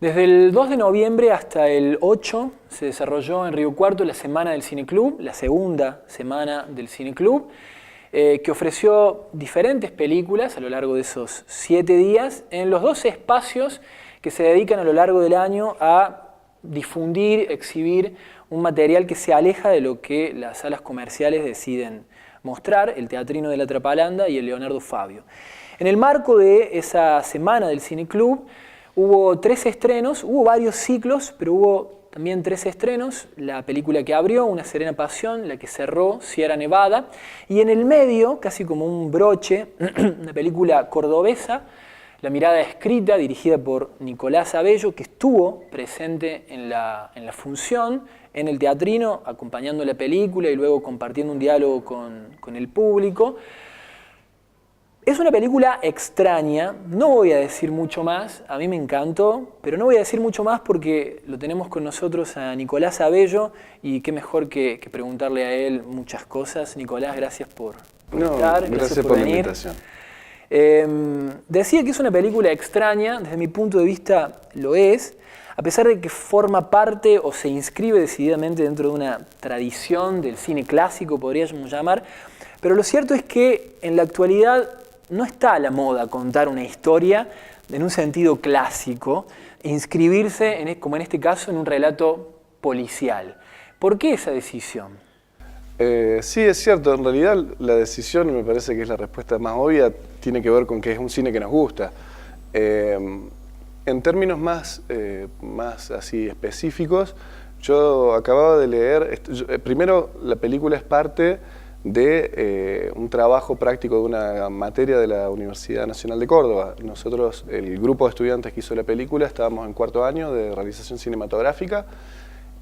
Desde el 2 de noviembre hasta el 8 se desarrolló en Río Cuarto la Semana del Cine Club, la segunda semana del Cine Club, que ofreció diferentes películas a lo largo de esos 7 días en los 12 espacios que se dedican a lo largo del año a difundir, exhibir un material que se aleja de lo que las salas comerciales deciden mostrar, el Teatrino de la Trapalanda y el Leonardo Fabio. En el marco de esa Semana del Cine Club, hubo 3 estrenos, hubo varios ciclos, pero hubo también 3 estrenos. La película que abrió, Una Serena Pasión, la que cerró, Sierra Nevada, y en el medio, casi como un broche, una película cordobesa, La Mirada Escrita, dirigida por Nicolás Abello, que estuvo presente en la función, en el teatrino, acompañando la película y luego compartiendo un diálogo con el público. Es una película extraña, no voy a decir mucho más, a mí me encantó, pero no voy a decir mucho más porque lo tenemos con nosotros a Nicolás Abello y qué mejor que preguntarle a él muchas cosas. Nicolás, gracias por estar, gracias por venir. La invitación. Decía que es una película extraña, desde mi punto de vista lo es, a pesar de que forma parte o se inscribe decididamente dentro de una tradición del cine clásico, podríamos llamar, pero lo cierto es que en la actualidad no está a la moda contar una historia en un sentido clásico, inscribirse, como en este caso, en un relato policial. ¿Por qué esa decisión? Sí, es cierto. En realidad la decisión, me parece que es la respuesta más obvia, tiene que ver con que es un cine que nos gusta. En términos más así específicos, yo acababa de leer, primero la película es parte de un trabajo práctico de una materia de la Universidad Nacional de Córdoba. Nosotros, el grupo de estudiantes que hizo la película, estábamos en 4º año de realización cinematográfica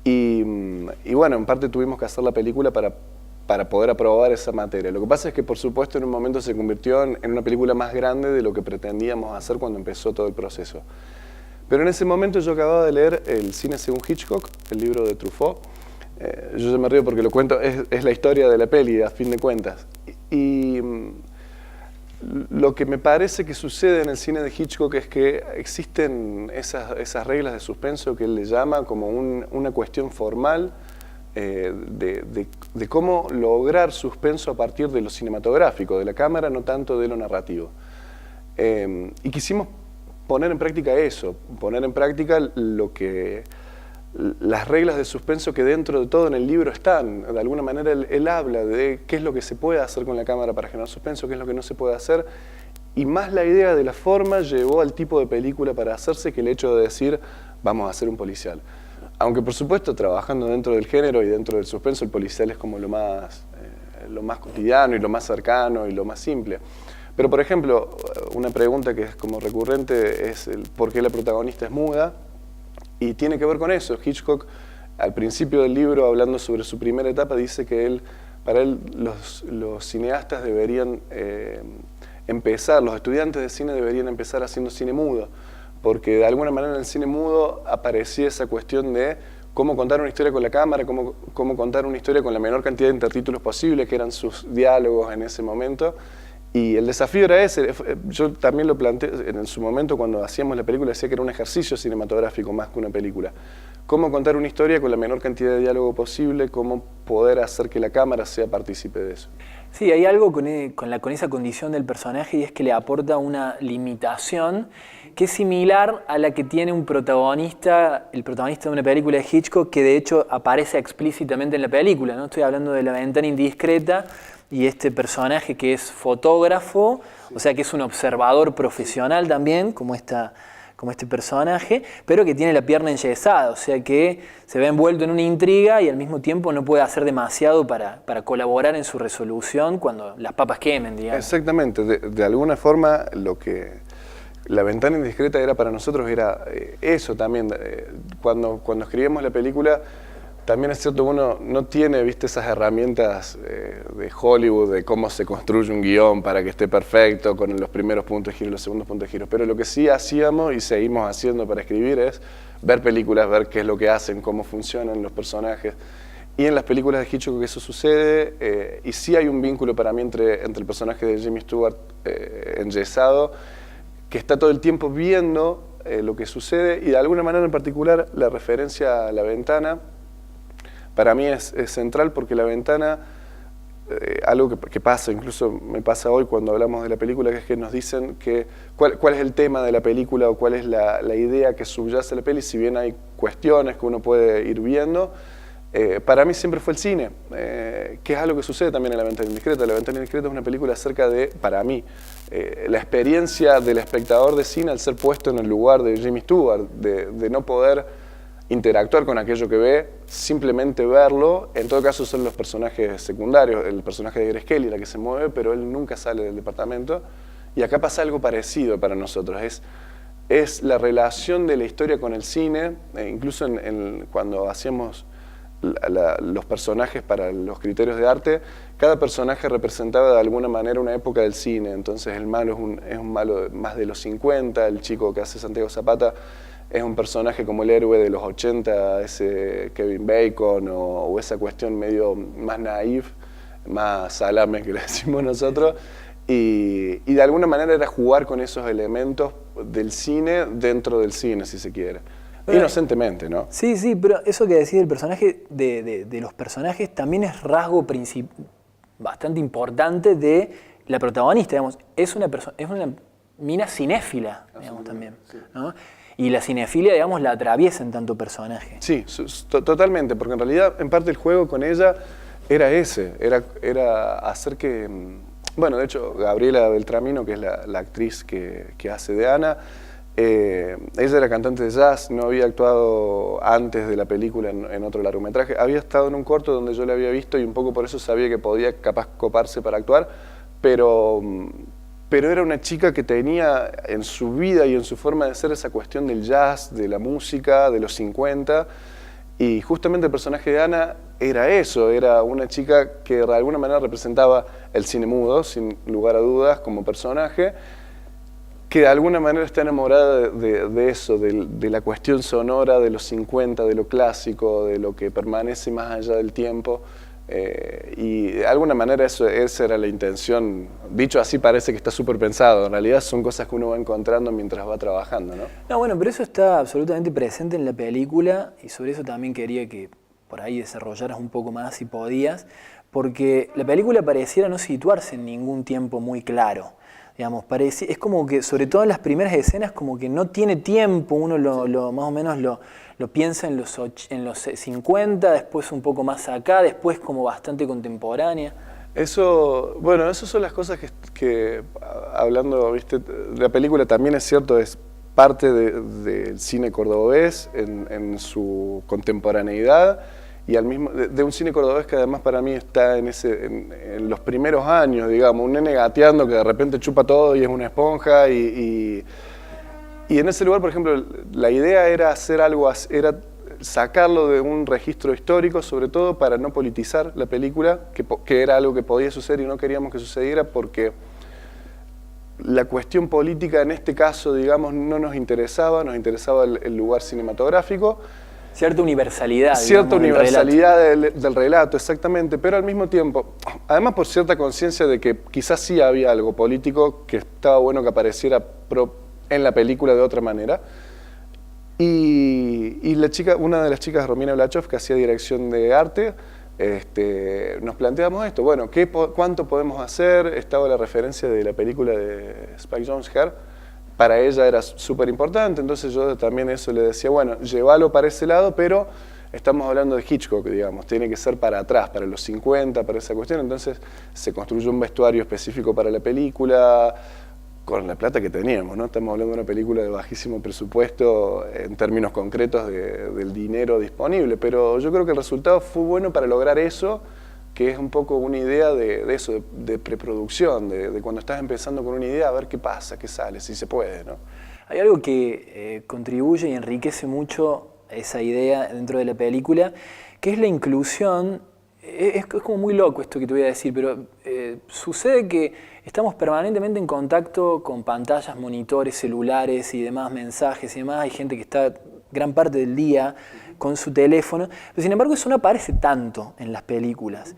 y bueno, en parte tuvimos que hacer la película para poder aprobar esa materia. Lo que pasa es que, por supuesto, en un momento se convirtió en una película más grande de lo que pretendíamos hacer cuando empezó todo el proceso. Pero en ese momento yo acababa de leer El cine según Hitchcock, el libro de Truffaut. Yo me río porque lo cuento, es la historia de la peli, a fin de cuentas. Y lo que me parece que sucede en el cine de Hitchcock es que existen esas reglas de suspenso que él le llama como una cuestión formal de cómo lograr suspenso a partir de lo cinematográfico, de la cámara, no tanto de lo narrativo. Y quisimos poner en práctica eso, poner en práctica las reglas de suspenso que dentro de todo en el libro están. De alguna manera él habla de qué es lo que se puede hacer con la cámara para generar suspenso, qué es lo que no se puede hacer, y más la idea de la forma llevó al tipo de película para hacerse que el hecho de decir vamos a hacer un policial. Aunque por supuesto trabajando dentro del género y dentro del suspenso, el policial es como lo más cotidiano y lo más cercano y lo más simple. Pero por ejemplo, una pregunta que es como recurrente es por qué la protagonista es muda. Y tiene que ver con eso. Hitchcock, al principio del libro, hablando sobre su primera etapa, dice que para él los cineastas deberían empezar, los estudiantes de cine deberían empezar haciendo cine mudo, porque de alguna manera en el cine mudo aparecía esa cuestión de cómo contar una historia con la cámara, cómo contar una historia con la menor cantidad de intertítulos posible, que eran sus diálogos en ese momento. Y el desafío era ese. Yo también lo planteé en su momento cuando hacíamos la película, decía que era un ejercicio cinematográfico más que una película. Cómo contar una historia con la menor cantidad de diálogo posible, cómo poder hacer que la cámara sea partícipe de eso. Sí, hay algo con esa condición del personaje y es que le aporta una limitación que es similar a la que tiene el protagonista de una película de Hitchcock, que de hecho aparece explícitamente en la película, ¿no? Estoy hablando de La ventana indiscreta y este personaje que es fotógrafo, o sea que es un observador profesional también, como este personaje, pero que tiene la pierna enyesada, o sea que se ve envuelto en una intriga y al mismo tiempo no puede hacer demasiado para colaborar en su resolución cuando las papas quemen, digamos. Exactamente, de alguna forma La ventana indiscreta era para nosotros, era eso también. Cuando escribíamos la película, también es cierto, uno no tiene, viste, esas herramientas de Hollywood, de cómo se construye un guión para que esté perfecto, con los primeros puntos de giro y los segundos puntos de giro. Pero lo que sí hacíamos y seguimos haciendo para escribir es ver películas, ver qué es lo que hacen, cómo funcionan los personajes. Y en las películas de Hitchcock eso sucede, y sí hay un vínculo para mí entre el personaje de Jimmy Stewart enyesado, que está todo el tiempo viendo lo que sucede, y de alguna manera en particular la referencia a La Ventana, para mí es central porque La Ventana, algo que pasa, incluso me pasa hoy cuando hablamos de la película, que es que nos dicen que cuál es el tema de la película o cuál es la idea que subyace a la peli, si bien hay cuestiones que uno puede ir viendo. Para mí siempre fue el cine, que es algo que sucede también en La Ventana Indiscreta. La Ventana Indiscreta es una película acerca de, para mí, la experiencia del espectador de cine al ser puesto en el lugar de Jimmy Stewart, de no poder interactuar con aquello que ve, simplemente verlo. En todo caso son los personajes secundarios, el personaje de Grace Kelly la que se mueve, pero él nunca sale del departamento. Y acá pasa algo parecido para nosotros, es la relación de la historia con el cine, incluso cuando hacíamos los personajes para los criterios de arte, cada personaje representaba de alguna manera una época del cine. Entonces el malo es un malo más de los 50, el chico que hace Santiago Zapata es un personaje como el héroe de los 80, ese Kevin Bacon o esa cuestión medio más naif, más salame que le decimos nosotros, y de alguna manera era jugar con esos elementos del cine dentro del cine, si se quiere. Pero, inocentemente, ¿no? Sí, sí, pero eso que decís del personaje, de los personajes, también es rasgo bastante importante de la protagonista, digamos. Es una mina cinéfila, digamos, también, ¿no? Y la cinefilia, digamos, la atraviesa en tanto personaje. Sí, totalmente, porque en realidad, en parte, el juego con ella era ese, era hacer que... Bueno, de hecho, Gabriela Beltramino, que es la actriz que hace de Ana, ella era cantante de jazz, no había actuado antes de la película en otro largometraje, había estado en un corto donde yo la había visto y un poco por eso sabía que podía capaz coparse para actuar, pero era una chica que tenía en su vida y en su forma de ser esa cuestión del jazz, de la música, de los 50, y justamente el personaje de Ana era eso, era una chica que de alguna manera representaba el cine mudo, sin lugar a dudas, como personaje, que de alguna manera está enamorada de eso, de la cuestión sonora de los 50, de lo clásico, de lo que permanece más allá del tiempo. Y de alguna manera esa era la intención. Dicho así parece que está súper pensado, en realidad son cosas que uno va encontrando mientras va trabajando, ¿no? No, bueno, pero eso está absolutamente presente en la película y sobre eso también quería que por ahí desarrollaras un poco más si podías, porque la película pareciera no situarse en ningún tiempo muy claro. Digamos, es como que, sobre todo en las primeras escenas, como que no tiene tiempo, uno más o menos lo piensa en los 50, después un poco más acá, después como bastante contemporánea. Bueno, esas son las cosas que hablando, ¿viste? La película también es cierto, es parte del cine cordobés en su contemporaneidad, y de un cine cordobés que además para mí está en los primeros años, digamos, un nene gateando que de repente chupa todo y es una esponja, y en ese lugar, por ejemplo, la idea era hacer algo, era sacarlo de un registro histórico, sobre todo para no politizar la película, que era algo que podía suceder y no queríamos que sucediera porque la cuestión política en este caso, digamos, no nos interesaba el lugar cinematográfico. Cierta universalidad. Cierta universalidad del relato, exactamente, pero al mismo tiempo, además por cierta conciencia de que quizás sí había algo político que estaba bueno que apareciera en la película de otra manera. Y una de las chicas, Romina Blachov, que hacía dirección de arte, nos planteamos esto, bueno, ¿cuánto podemos hacer? Estaba la referencia de la película de Spike Jonze, Her. Para ella era súper importante, entonces yo también eso le decía, bueno, llévalo para ese lado, pero estamos hablando de Hitchcock, digamos, tiene que ser para atrás, para los 50, para esa cuestión, entonces se construyó un vestuario específico para la película, con la plata que teníamos, ¿no? Estamos hablando de una película de bajísimo presupuesto en términos concretos del dinero disponible, pero yo creo que el resultado fue bueno para lograr eso, que es un poco una idea de eso, de preproducción, de cuando estás empezando con una idea, a ver qué pasa, qué sale, si se puede, ¿no? Hay algo que contribuye y enriquece mucho esa idea dentro de la película, que es la inclusión. Es como muy loco esto que te voy a decir, pero sucede que estamos permanentemente en contacto con pantallas, monitores, celulares y demás, mensajes y demás. Hay gente que está gran parte del día con su teléfono, pero sin embargo eso no aparece tanto en las películas.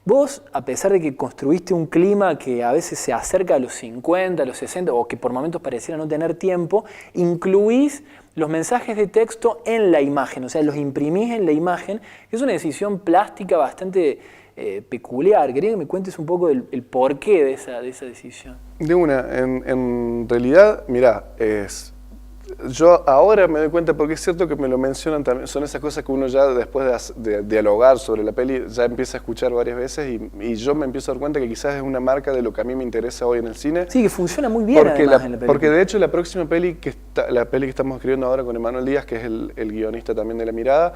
Vos, a pesar de que construiste un clima que a veces se acerca a los 50, a los 60, o que por momentos pareciera no tener tiempo, incluís los mensajes de texto en la imagen, o sea, los imprimís en la imagen, que es una decisión plástica bastante peculiar. Quería que me cuentes un poco el porqué de esa decisión. De una, en realidad, mirá, yo ahora me doy cuenta, porque es cierto que me lo mencionan también, son esas cosas que uno ya después de dialogar sobre la peli ya empieza a escuchar varias veces y yo me empiezo a dar cuenta que quizás es una marca de lo que a mí me interesa hoy en el cine. Sí, que funciona muy bien además en la película. Porque de hecho la próxima peli, la peli que estamos escribiendo ahora con Emanuel Díaz, que es el guionista también de La Mirada,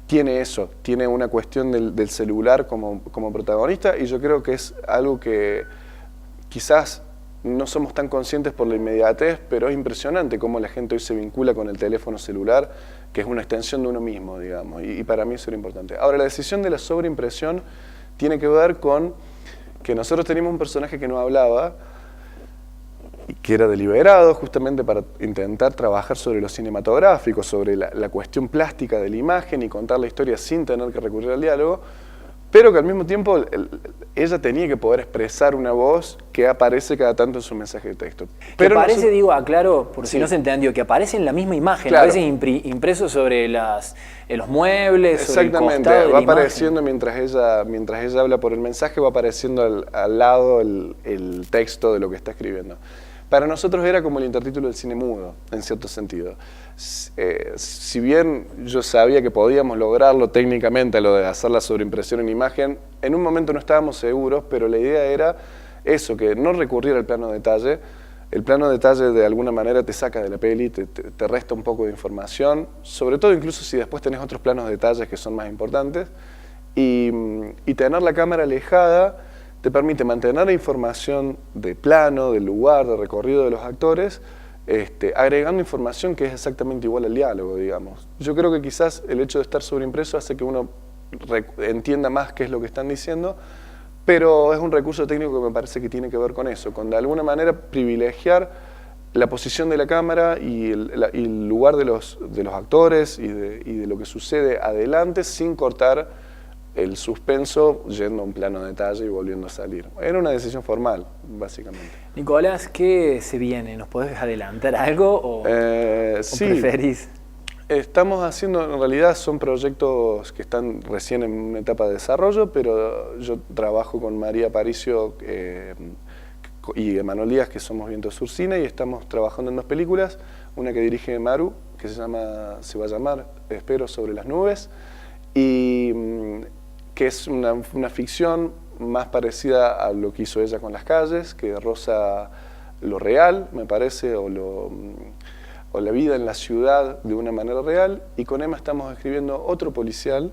tiene eso, tiene una cuestión del celular como protagonista y yo creo que es algo que quizás no somos tan conscientes por la inmediatez, pero es impresionante cómo la gente hoy se vincula con el teléfono celular, que es una extensión de uno mismo, digamos, y para mí eso era importante. Ahora, la decisión de la sobreimpresión tiene que ver con que nosotros teníamos un personaje que no hablaba, y que era deliberado justamente para intentar trabajar sobre lo cinematográfico, sobre la cuestión plástica de la imagen y contar la historia sin tener que recurrir al diálogo, pero que al mismo tiempo ella tenía que poder expresar una voz que aparece cada tanto en su mensaje de texto. Pero que aparece, digo, aclaro, por si no se entendió, que aparece en la misma imagen, claro, a veces impreso sobre los muebles, sobre el costado de va apareciendo mientras ella habla por el mensaje, va apareciendo al lado el texto de lo que está escribiendo. Para nosotros era como el intertítulo del cine mudo, en cierto sentido. Si bien yo sabía que podíamos lograrlo técnicamente, lo de hacer la sobreimpresión en imagen, en un momento no estábamos seguros, pero la idea era eso, que no recurrir al plano detalle. El plano detalle de alguna manera te saca de la peli, te resta un poco de información, sobre todo incluso si después tenés otros planos de detalles que son más importantes, y tener la cámara alejada te permite mantener la información de plano, del lugar, del recorrido de los actores, agregando información que es exactamente igual al diálogo, digamos. Yo creo que quizás el hecho de estar sobreimpreso hace que uno entienda más qué es lo que están diciendo, pero es un recurso técnico que me parece que tiene que ver con eso, con de alguna manera privilegiar la posición de la cámara y el lugar de los actores y de lo que sucede adelante sin cortar el suspenso yendo a un plano de detalle y volviendo a salir. Era una decisión formal, básicamente. Nicolás, ¿qué se viene? ¿Nos podés adelantar algo o sí, preferís? Estamos haciendo, en realidad son proyectos que están recién en una etapa de desarrollo, pero yo trabajo con María Aparicio y Emanuel Díaz, que somos Viento Sur Cine, y estamos trabajando en 2 películas, una que dirige Maru, que se va a llamar Espero sobre las nubes, y que es una ficción más parecida a lo que hizo ella con Las calles, que roza lo real, me parece, o la vida en la ciudad de una manera real, y con Emma estamos escribiendo otro policial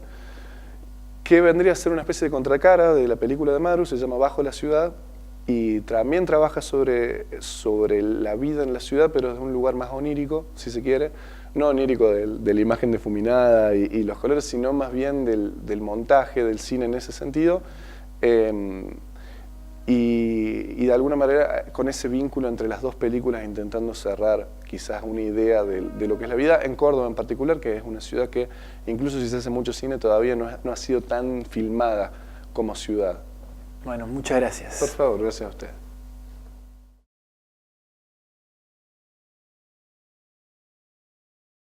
que vendría a ser una especie de contracara de la película de Maru, se llama Bajo la ciudad, y también trabaja sobre la vida en la ciudad, pero desde un lugar más onírico, si se quiere, no onírico de la imagen difuminada y los colores, sino más bien del montaje, del cine en ese sentido, y de alguna manera con ese vínculo entre las 2 películas intentando cerrar quizás una idea de lo que es la vida en Córdoba en particular, que es una ciudad que incluso si se hace mucho cine todavía no ha sido tan filmada como ciudad. Bueno, muchas gracias. Por favor, gracias a usted.